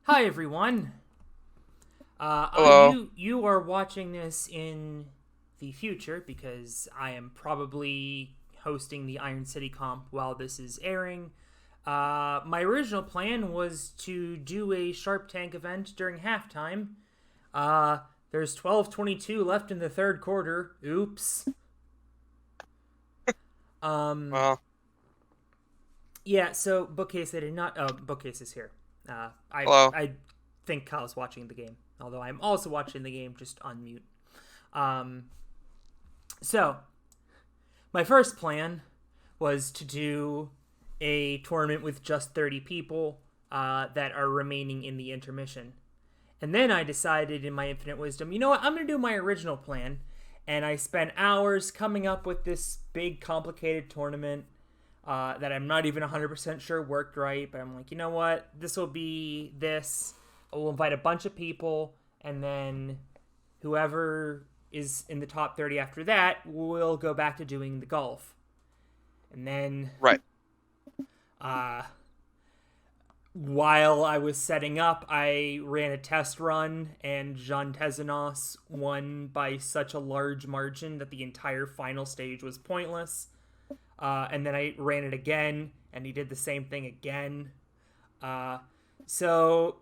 Hi everyone. Hello. You are watching this in the future because I am probably hosting the Iron City comp while this is airing. My original plan was to do a Sharp Tank event during halftime. Uh, there's 12:22 left in the third quarter. Oops. Um, Well, yeah. So bookcase, I did not. Oh, bookcase is here. hello. I think Kyle's watching the game, although I'm also watching the game just on mute. Um, so my first plan was to do a tournament with just 30 people that are remaining in the intermission. And then I decided in my infinite wisdom, you know what, I'm going to do my original plan. And I spent hours coming up with this big, complicated tournament that I'm not even 100% sure worked right. But I'm like, you know what, this will be this. We'll invite a bunch of people, and then whoever is in the top 30 after that will go back to doing the golf. And then Right. uh, while I was setting up, I ran a test run, and Jean Tezanos won by such a large margin that the entire final stage was pointless. And then I ran it again, and he did the same thing again. Uh, so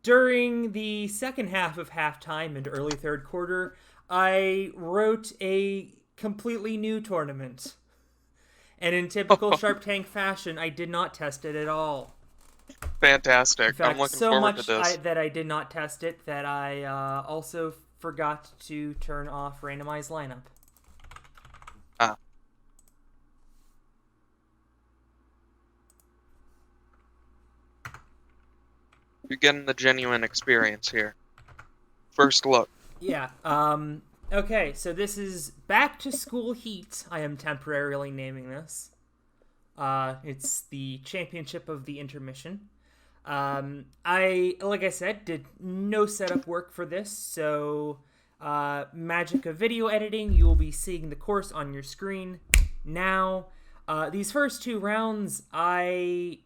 during the second half of halftime and early third quarter, I wrote a completely new tournament. And in typical Sharp Tank fashion, I did not test it at all. In Fantastic. I'm fact, looking so forward to much this. that I did not test it that I also forgot to turn off randomized lineup. Ah, you're getting the genuine experience here. First look. Yeah. Okay, so this is Back to School Heat. I am temporarily naming this. It's the championship of the intermission. Like I said, did no setup work for this, so magic of video editing, you will be seeing the course on your screen now. These first two rounds, I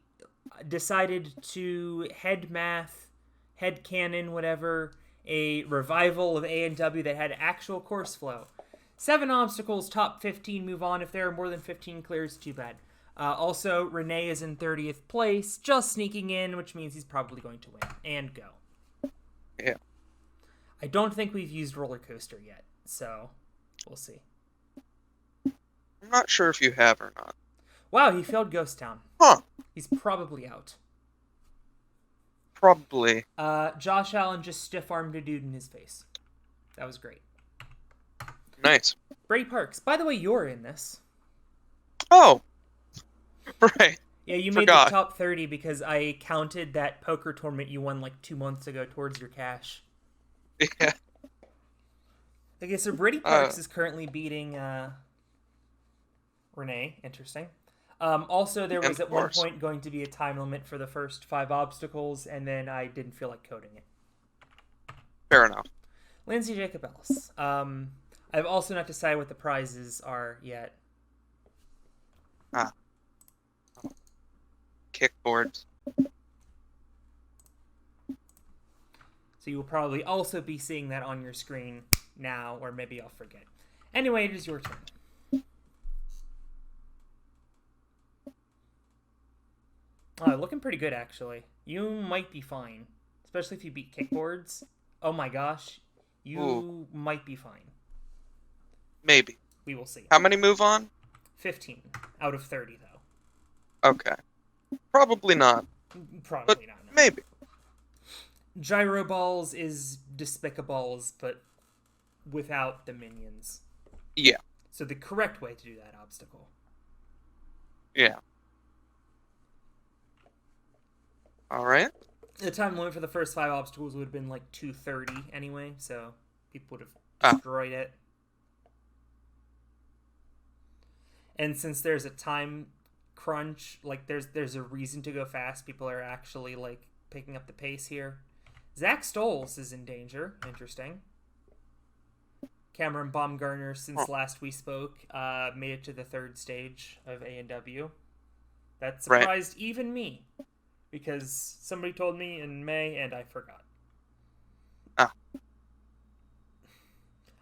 decided to head math, head canon, whatever, a revival of A&W that had actual course flow. 7 obstacles, top 15 move on. If there are more than 15 clears, too bad. Also, Renee is in 30th place, just sneaking in, which means he's probably going to win and go. Yeah. I don't think we've used roller coaster yet, so we'll see. I'm not sure if you have or not. Wow, he failed Ghost Town. Huh. He's probably out. Probably. Josh Allen just stiff armed a dude in his face. That was great. Nice. Brady Parks. By the way, you're in this. Oh, right. Yeah, you made the Forgot. top 30 because I counted that poker tournament you won like 2 months ago towards your cash. Yeah. Okay, so Brady Uh, Parks is currently beating Renee. Interesting. Also, there and was of at one course. point going to be a time limit for the first 5 obstacles, and then I didn't feel like coding it. Fair enough. Lindsay Jacob Ellis. I've also not decided what the prizes are yet. Ah, kickboards. So you will probably also be seeing that on your screen now, or maybe I'll forget. Anyway, it is your turn. Looking pretty good, actually. You might be fine, especially if you beat kickboards. Oh my gosh, Ooh, you might be fine. maybe. We will see. How many move on? 15 out of 30, though. Okay. Probably not, but Probably not. No. maybe. Gyro balls is despicables, but without the minions. Yeah. So the correct way to do that obstacle. Yeah. All right. The time limit for the first 5 obstacles would have been like 2:30 anyway, so people would have Ah, destroyed it. And since there's a time crunch, like there's a reason to go fast. People are actually like picking up the pace here. Zach Stoles is in danger. Interesting. Cameron Baumgartner, huh. since last we spoke, made it to the third stage of A&W. That Right. surprised even me. because somebody told me in May and I forgot. Ah.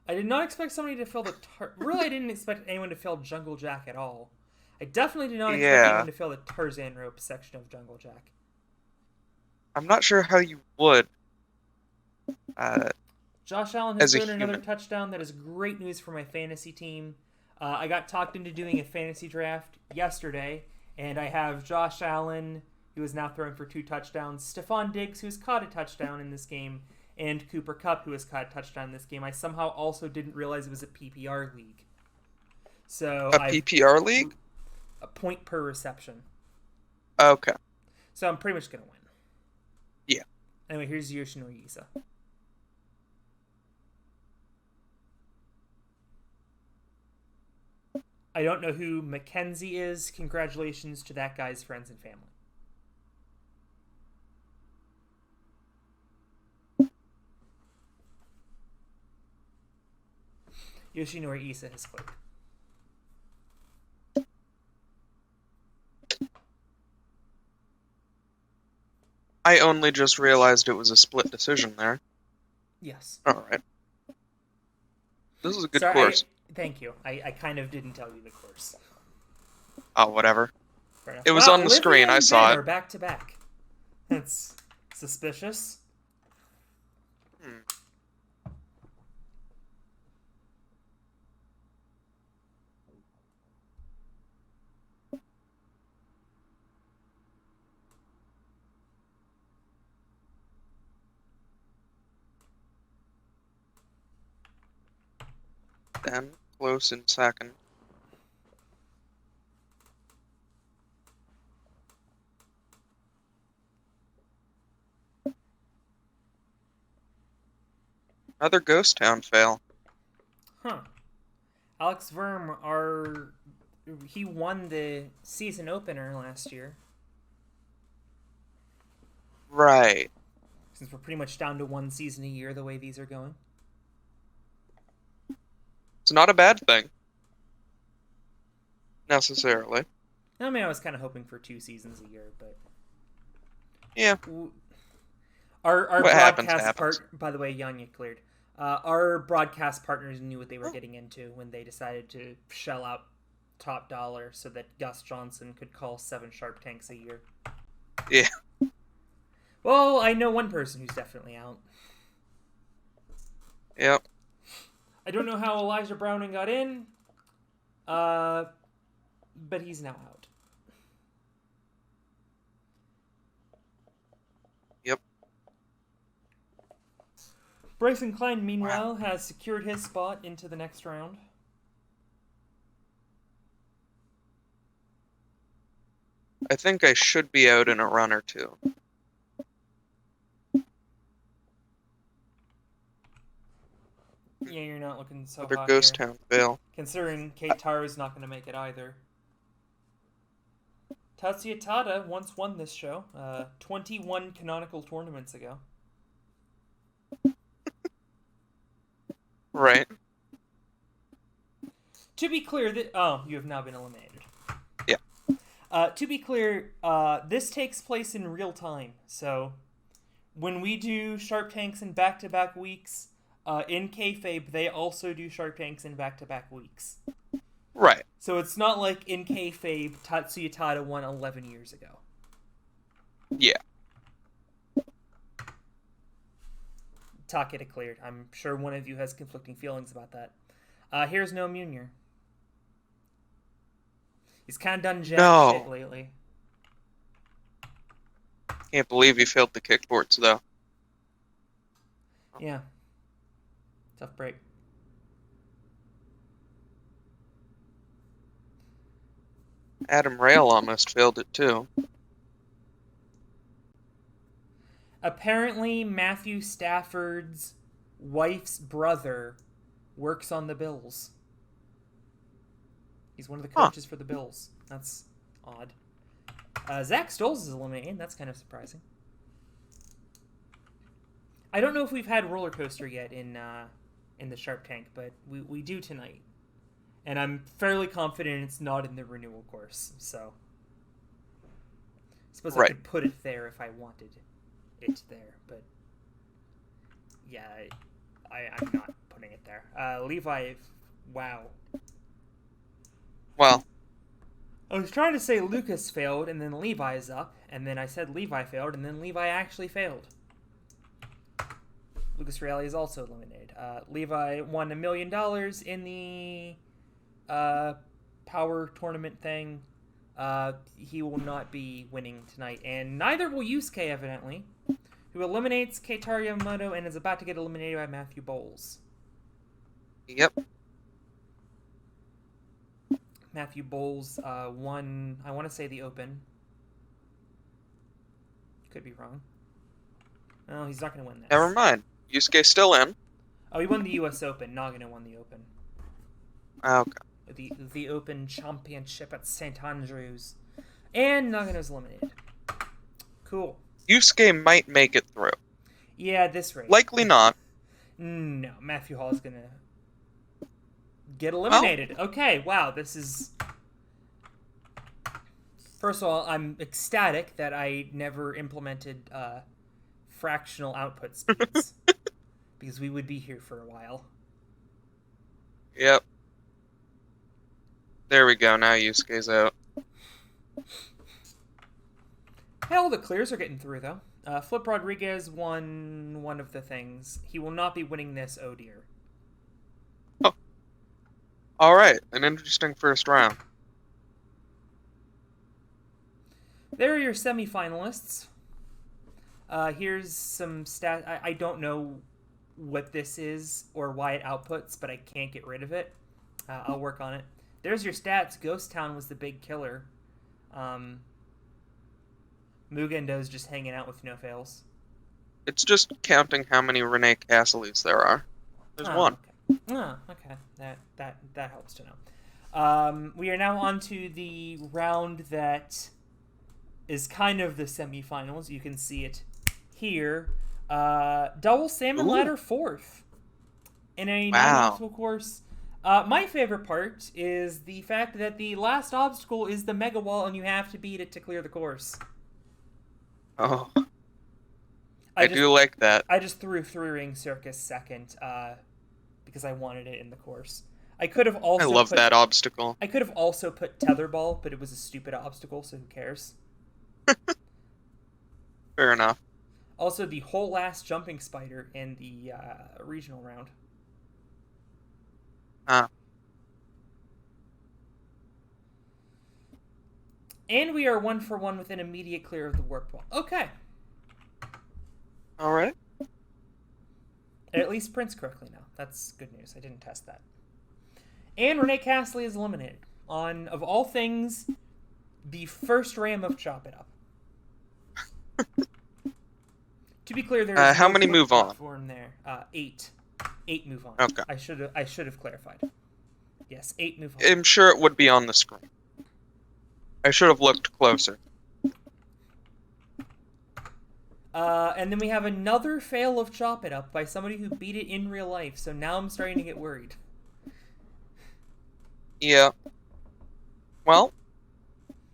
I did not expect somebody to fill the... Really, I didn't expect anyone to fill Jungle Jack at all. I definitely did not expect anyone to fill the Tarzan rope section of Jungle Jack. I'm not sure how you would. Josh Allen has thrown another touchdown. That is great news for my fantasy team. I got talked into doing a fantasy draft yesterday, and I have Josh Allen, who is now throwing for 2 touchdowns, Stephon Diggs, who's caught a touchdown in this game, and Cooper Kupp, who has caught a touchdown in this game. I somehow also didn't realize it was a PPR league. So PPR league? A point per reception. Okay. So I'm pretty much going to win. Yeah. Anyway, here's Yoshinori Issa. I don't know who Mackenzie is. Congratulations to that guy's friends and family. Yoshinori Issa has cleared. I only just realized it was a split decision there. Yes. All right. This is a good course. Thank you. I kind of didn't tell you the course. Oh, whatever. It was on the screen. I saw it. Back to back. That's suspicious. Then close in second. Another Ghost Town fail. Huh. Alex Verm, he won the season opener last year. Right. Since we're pretty much down to 1 season a year the way these are going. It's not a bad thing. Necessarily. I mean, I was kind of hoping for 2 seasons a year, but... Yeah. Our broadcast part, by the way, Yanya cleared. Our broadcast partners knew what they were getting into when they decided to shell out top dollar so that Gus Johnson could call 7 Sharp Tanks a year. Yeah. Well, I know one person who's definitely out. Yep. I don't know how Elijah Browning got in, but he's now out. Yep. Bryson Klein, meanwhile, has secured his spot into the next round. I think I should be out in a run or 2. Yeah, you're not looking so Another hot Ghost here. Town fail. Considering Kate Tara's not going to make it either. Tatsuya Tada once won this show 21 canonical tournaments ago. Right. To be clear, you have now been eliminated. Yeah. To be clear, this takes place in real time. So when we do Sharp Tanks in back-to-back weeks, in kayfabe, they also do Shark Tanks in back-to-back weeks. Right. So it's not like in kayfabe, Tatsuya Tada won 11 years ago. Yeah. Takeda cleared. I'm sure one of you has conflicting feelings about that. Here's No Munir. He's kind of done jack shit lately. Can't believe he failed the kickboards, though. Yeah. Tough break. Adam Rail almost failed it, too. Apparently, Matthew Stafford's wife's brother works on the Bills. He's one of the coaches for the Bills. That's odd. Zach Stolz is eliminated. That's kind of surprising. I don't know if we've had roller coaster yet in the Sharp Tank, but we do tonight. And I'm fairly confident it's not in the renewal course. So Suppose I Right. could put it there if I wanted it there, but yeah, I'm not putting it there. Levi, wow. Well, I was trying to say Lucas failed, and then Levi's up, and then I said Levi failed, and then Levi actually failed. Lucas Raleigh is also eliminated. Levi won $1 million in the power tournament thing. He will not be winning tonight, and neither will Yusuke, evidently, who eliminates Keitaro Yamamoto and is about to get eliminated by Matthew Bowles. yep. Matthew Bowles won, I want to say, the Open. Could be wrong. No, he's not going to win this. Never mind. Yusuke's still in. Oh, he won the U.S. Open. Nagano won the Open. Okay. The Open Championship at St. Andrews. And Nagano's eliminated. Cool. Yusuke might make it through. Yeah, this race. Likely not. No, Matthew Hall is going to get eliminated. Oh. Okay, wow, this is... First of all, I'm ecstatic that I never implemented fractional output speeds. Because we would be here for a while. Yep. There we go, now Yusuke's out. Hell, the clears are getting through, though. Flip Rodriguez won one of the things. He will not be winning this, oh dear. Oh. Alright, an interesting first round. There are your semifinalists. Here's some stat. I don't know what this is or why it outputs, but I can't get rid of it. I'll work on it. There's your stats. Ghost Town was the big killer. Mugendo's just hanging out with no fails. It's just counting how many Renee Castleys there are. There's one. Okay. Oh, okay. That helps to know. We are now on to the round that is kind of the semifinals. You can see it here. Double salmon ladder fourth in a non-obstacle course. My favorite part is the fact that the last obstacle is the mega wall, and you have to beat it to clear the course. Oh, I do like that. I just threw Three Ring Circus second because I wanted it in the course. I could have also. I love that obstacle. I could have also put Tetherball, but it was a stupid obstacle, so who cares? Fair enough. Also, the whole last jumping spider in the regional round. And we are 1-for-1 with an immediate clear of the warp wall. Okay. Alright. At least prints correctly now. That's good news. I didn't test that. And Renee Castley is eliminated. On, of all things, the first ram of Chop It Up. To be clear, there is how many move on? Form there. 8. 8 move on. Okay. I should have clarified. Yes, 8 move on. I'm sure it would be on the screen. I should have looked closer. And then we have another fail of Chop It Up by somebody who beat it in real life, so now I'm starting to get worried. Yeah. Well,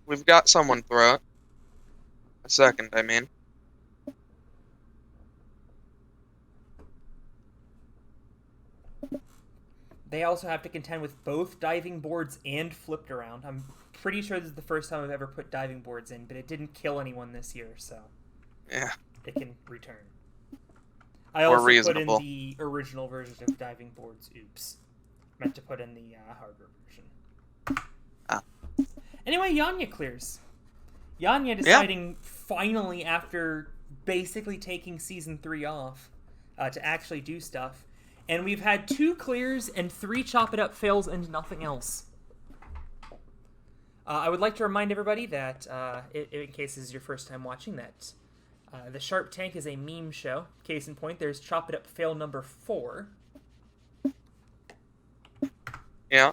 we've got someone through it. A second, I mean. They also have to contend with both diving boards and flipped around. I'm pretty sure this is the first time I've ever put diving boards in, but it didn't kill anyone this year, so Yeah. it can return. I also reasonable. put in the original version of diving boards. Oops. Meant to put in the hardware version. Anyway, Yanya clears. Yanya deciding finally, after basically taking Season 3 off, to actually do stuff. And we've had 2 clears and 3 Chop It Up fails and nothing else. I would like to remind everybody that, in case this is your first time watching, that the Sharp Tank is a meme show. Case in point, there's Chop It Up fail number 4. Yeah.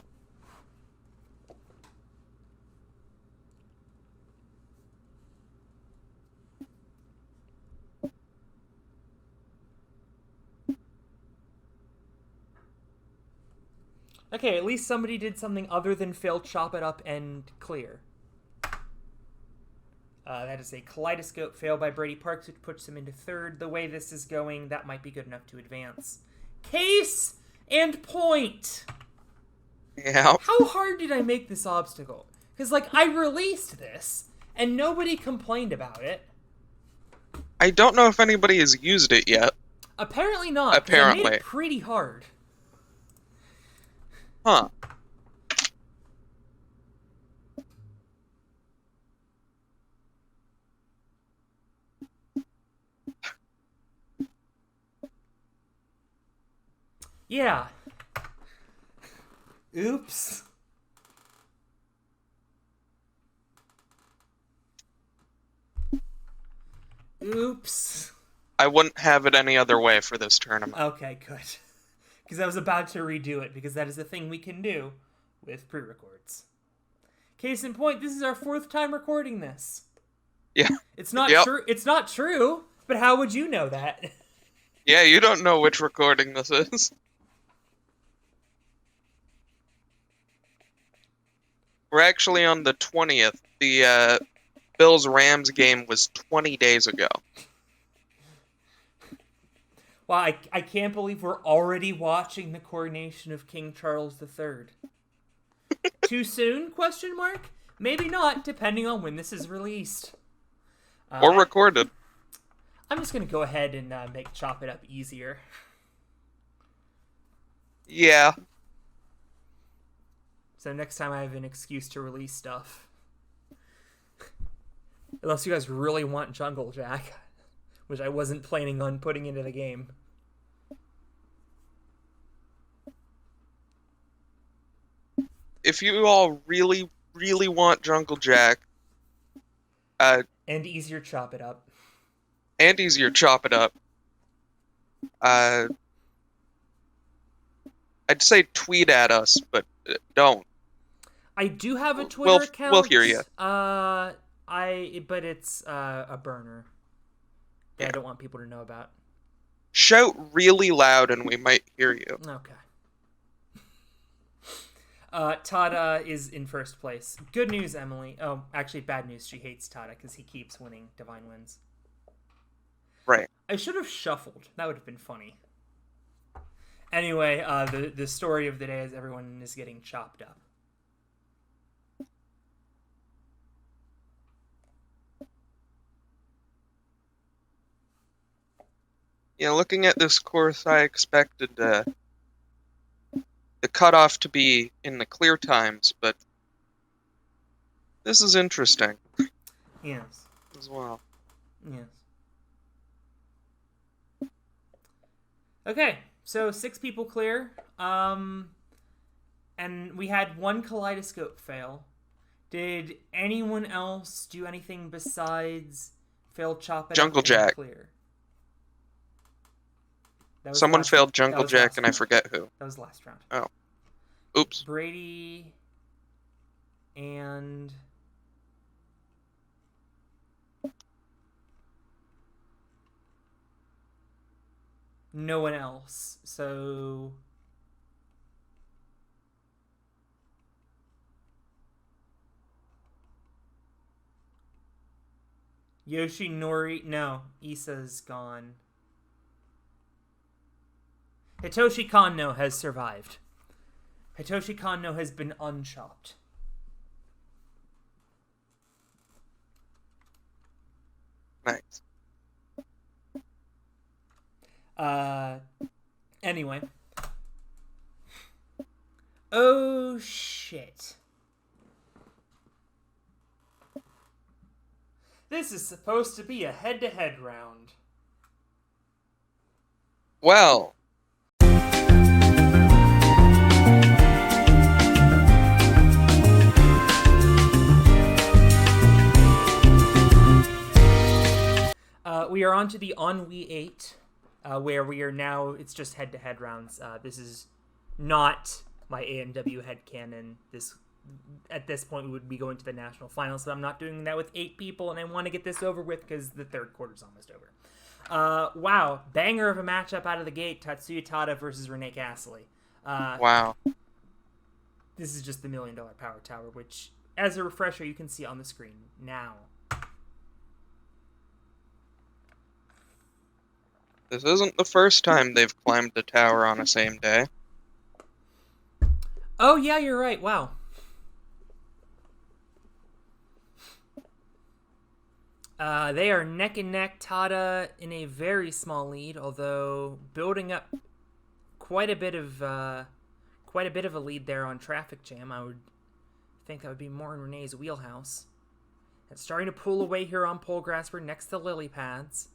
Okay, at least somebody did something other than fail Chop It Up and clear. That is a kaleidoscope fail by Brady Parks, which puts him into third. The way this is going, that might be good enough to advance. Case and point! Yeah. How hard did I make this obstacle? Because, I released this, and nobody complained about it. I don't know if anybody has used it yet. Apparently not. Apparently. I made it pretty hard. Huh. Yeah. Oops. Oops. I wouldn't have it any other way for this tournament. Okay, good. Because I was about to redo it, because that is a thing we can do with pre-records. Case in point, this is our 4th time recording this. Yeah. It's not Yep. true. It's not true, but how would you know that? Yeah, you don't know which recording this is. We're actually on the 20th. The Bills-Rams game was 20 days ago. Wow, I can't believe we're already watching the coronation of King Charles III. Too soon? ? Maybe not, depending on when this is released. Or recorded. I'm just going to go ahead and make Chop It Up easier. Yeah. So next time I have an excuse to release stuff. Unless you guys really want Jungle Jack, which I wasn't planning on putting into the game. If you all really, really want Jungle Jack, and easier Chop It Up. And easier Chop It Up, I'd say tweet at us, but don't. I do have a Twitter account. We'll hear you. But it's a burner that I don't want people to know about. Shout really loud and we might hear you. Okay. Tada is in first place. Good news, Emily. Oh, actually, bad news. She hates Tada because he keeps winning Divine Wins. Right. I should have shuffled. That would have been funny. Anyway, the story of the day is everyone is getting chopped up. Yeah, looking at this course, I expected the cutoff to be in the clear times, but this is interesting. Yes. As well. Yes. Okay, so 6 people clear. And we had 1 kaleidoscope fail. Did anyone else do anything besides fail Chop It Up Jungle and Jack. Clear? That was Someone last- failed that Jungle was Jack last and I round. forget who. That was last round. Oh. Oops. Brady and no one else. So Yoshinori, no, Issa's gone. Hitoshi Kanno has survived. Hitoshi Kanno has been unchopped. Nice. Anyway. Oh, shit. This is supposed to be a head-to-head round. Well. We are on to the Ennui 8, where we are now, it's just head-to-head rounds. This is not my AMW headcanon. At this point, we would be going to the national finals, so I'm not doing that with 8 people, and I want to get this over with because the third quarter's almost over. Wow, banger of a matchup out of the gate, Tatsuya Tada versus Renee Castley. Wow. This is just the $1 million power tower, which, as a refresher, you can see on the screen now. This isn't the first time they've climbed the tower on the same day. Oh, yeah, you're right. Wow. They are neck and neck. Tada in a very small lead, although building up quite a bit of a lead there on Traffic Jam. I would think that would be more in Renee's wheelhouse. It's starting to pull away here on Pole Grasper next to Lily Pads.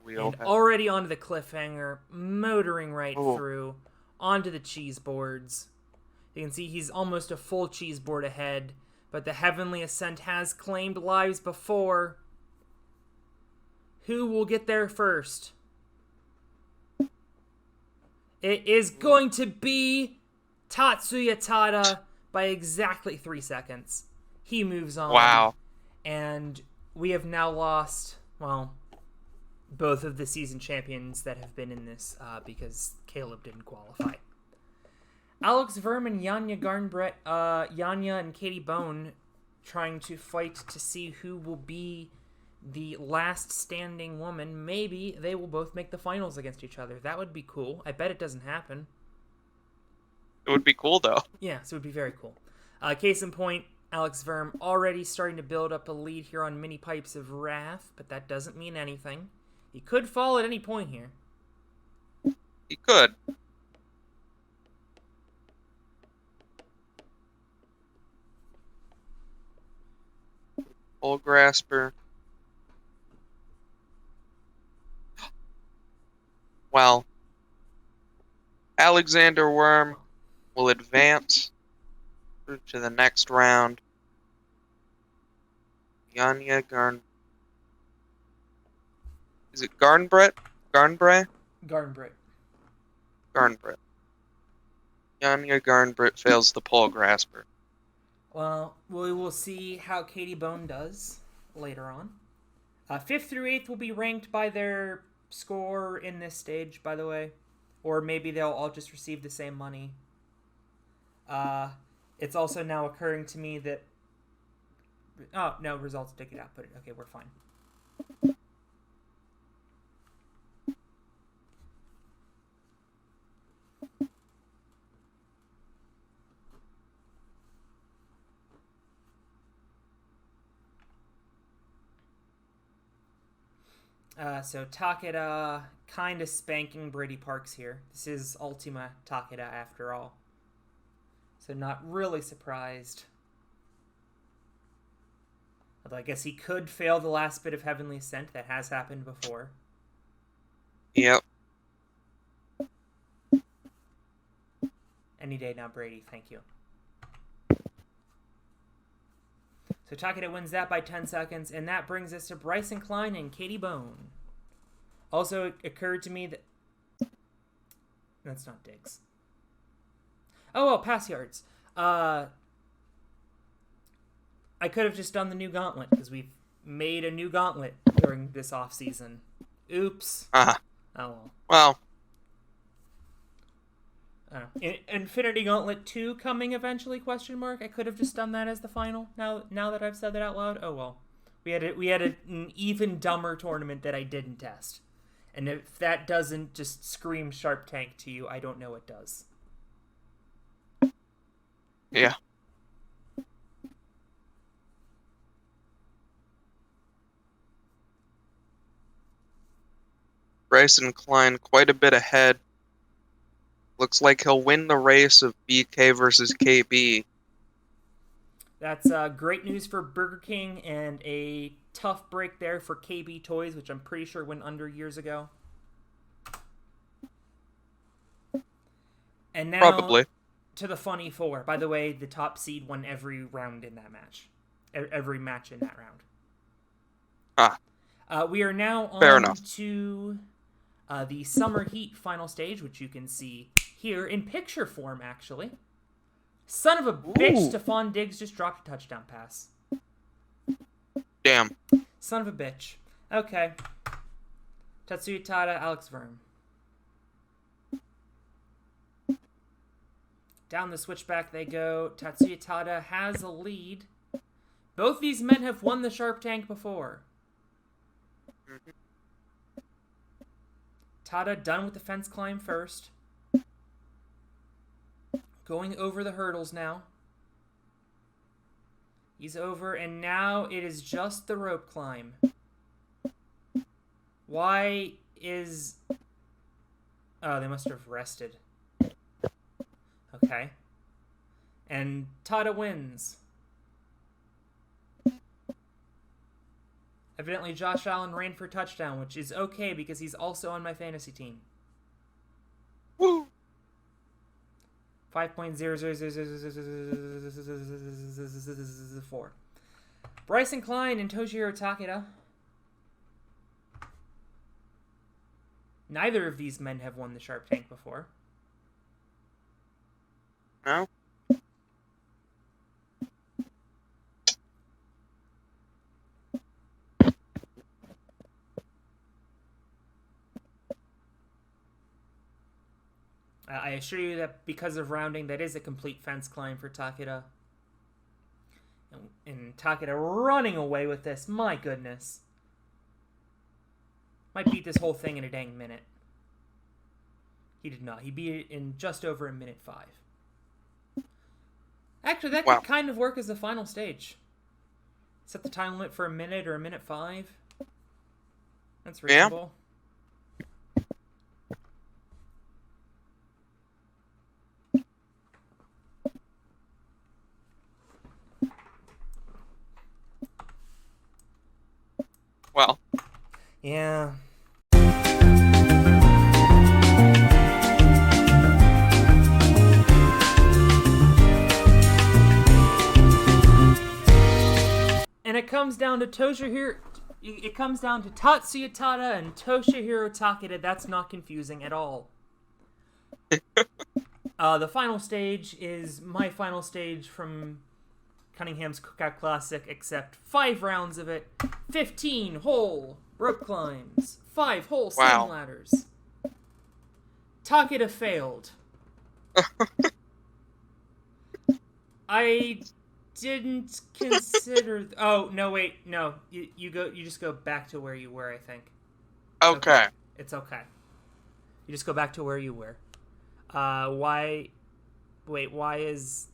And already onto the cliffhanger, motoring right through onto the cheese boards. You can see he's almost a full cheese board ahead, but the Heavenly Ascent has claimed lives before. Who will get there first? It is going to be Tatsuya Tada by exactly 3 seconds. He moves on. Wow. And we have now lost, well, both of the season champions that have been in this because Caleb didn't qualify. Alex Verm and Yanya and Katie Bone trying to fight to see who will be the last standing woman. Maybe they will both make the finals against each other. That would be cool. I bet it doesn't happen. It would be cool, though. Yeah, so it would be very cool. Case in point, Alex Verm already starting to build up a lead here on Mini Pipes of Wrath, but that doesn't mean anything. He could fall at any point here. He could. Pole Grasper. Well, Alexander Worm will advance through to the next round. Yanya Garn. Is it Garnbrett? Garnbray? Garnbrett. Garnbrett. Yanya Garnbrett fails the Pole Grasper. Well, we will see how Katie Bone does later on. 5th through 8th will be ranked by their score in this stage, by the way. Or maybe they'll all just receive the same money. It's also now occurring to me that... Oh, no, results take it out. Put it. Okay, we're fine. So Takeda kind of spanking Brady Parks here. This is Ultima Takeda after all. So not really surprised. Although I guess he could fail the last bit of Heavenly Ascent. That has happened before. Yep. Any day now, Brady. Thank you. So Takeda wins that by 10 seconds, and that brings us to Bryson Klein and Katie Bone. Also, it occurred to me that... That's not Diggs. Oh, well, pass yards. I could have just done the new gauntlet, because we've made a new gauntlet during this offseason. Oops. Uh-huh. Oh, well. Well. Infinity Gauntlet 2 coming eventually, question mark? I could have just done that as the final, now that I've said that out loud. Oh, well. We had an even dumber tournament that I didn't test. And if that doesn't just scream Sharp Tank to you, I don't know what does. Yeah. Bryson Klein quite a bit ahead. Looks like he'll win the race of BK versus KB. That's great news for Burger King and a tough break there for KB Toys, which I'm pretty sure went under years ago. And now Probably. To the Funny Four. By the way, the top seed won every round in that match. Every match in that round. We are now on to the Summer Heat final stage, which you can see here in picture form, actually. Son of a bitch, Stephon Diggs just dropped a touchdown pass. Damn. Son of a bitch. Okay. Tatsuya Tada, Alex Verm. Down the switchback they go. Tatsuya Tada has a lead. Both these men have won the Sharp Tank before. Tada done with the fence climb first. Going over the hurdles now. He's over, and now it is just the rope climb. Why is... Oh, they must have rested. Okay. And Tada wins. Evidently, Josh Allen ran for a touchdown, which is okay because he's also on my fantasy team. Woo! 5.00004. Bryson Klein and Toshihiro Takeda. Neither of these men have won the Sharp Tank before. No? I assure you that because of rounding, that is a complete fence climb for Takeda. And Takeda running away with this. My goodness. Might beat this whole thing in a dang minute. He did not. He beat it in just over a minute 5. Actually, that could kind of work as the final stage. Set the time limit for a minute or a minute 5. That's reasonable. Well. Yeah. And it comes down to Toshihiro. It comes down to Tatsuya Tada and Toshihiro Takeda. That's not confusing at all. The final stage is my final stage from Cunningham's Cookout Classic, except 5 rounds of it, 15 whole rope climbs, 5 whole sling ladders. Takeda failed. I didn't consider. Oh no! Wait, no. You go. You just go back to where you were. I think. Okay. It's okay. You just go back to where you were. Why? Wait. Why is?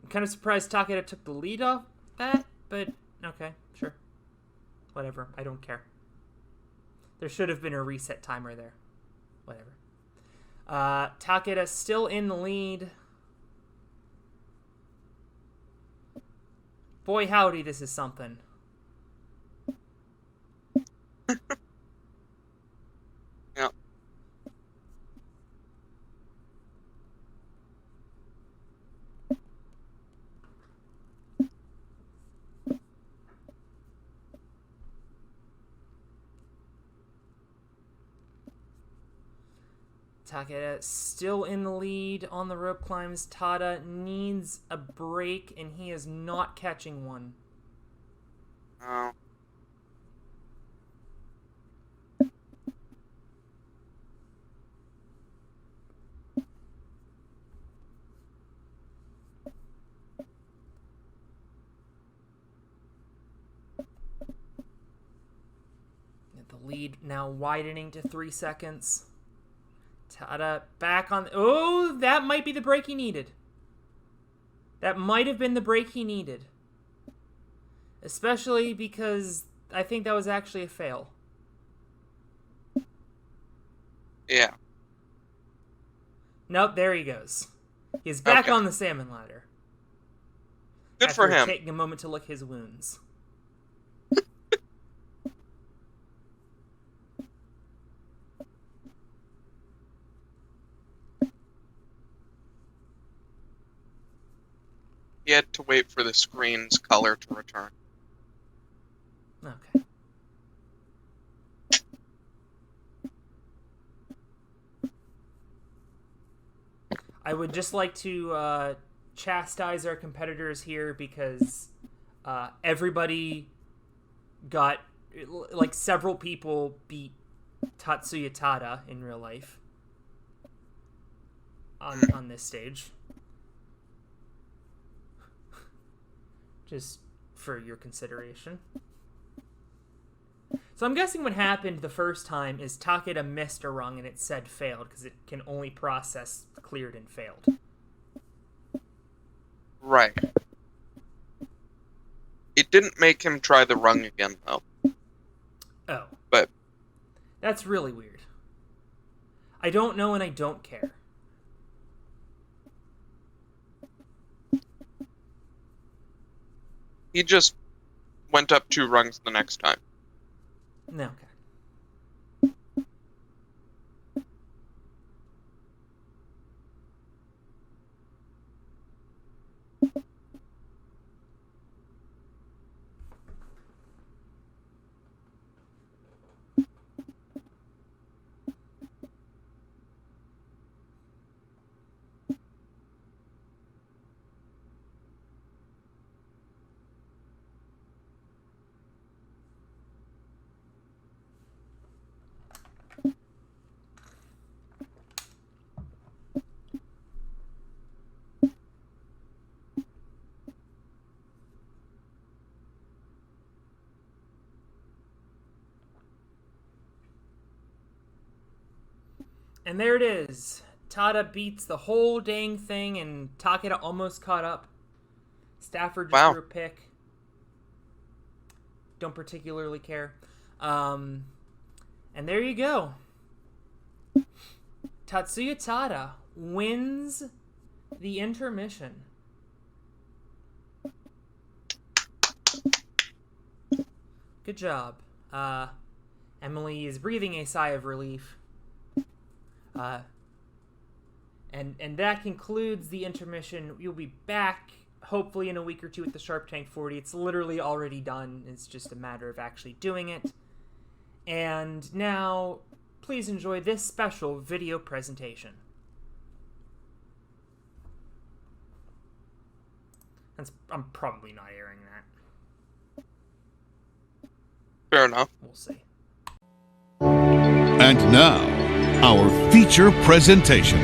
I'm kind of surprised Takeda took the lead off that, but okay, sure. Whatever. I don't care. There should have been a reset timer there. Whatever. Takeda still in the lead. Boy, howdy, this is something. Yeah. Takeda still in the lead on the rope climbs. Tada needs a break, and he is not catching one. Oh. The lead now widening to 3 seconds. Tada back on. Oh, that might be the break he needed. That might have been the break he needed. Especially because I think that was actually a fail. Yeah. Nope, there he goes. He's back on the salmon ladder. Good for him. Taking a moment to lick his wounds. He had to wait for the screen's color to return. Okay. I would just like to chastise our competitors here because everybody got, like, several people beat Tatsuya Tada in real life on this stage. Just for your consideration. So I'm guessing what happened the first time is Takeda missed a rung and it said failed because it can only process cleared and failed. Right. It didn't make him try the rung again, though. Oh. But that's really weird. I don't know and I don't care. he just went up 2 rungs the next time. No, okay. And there it is. Tada beats the whole dang thing, and Takeda almost caught up. Stafford just threw a pick. Don't particularly care. And there you go. Tatsuya Tada wins the intermission. Good job. Emily is breathing a sigh of relief. And that concludes the intermission. You'll be back hopefully in a week or two with the Sharp Tank 40. It's literally already done. It's just a matter of actually doing it. And now, please enjoy this special video presentation. I'm probably not airing that. Fair enough. We'll see. And now, our feature presentation.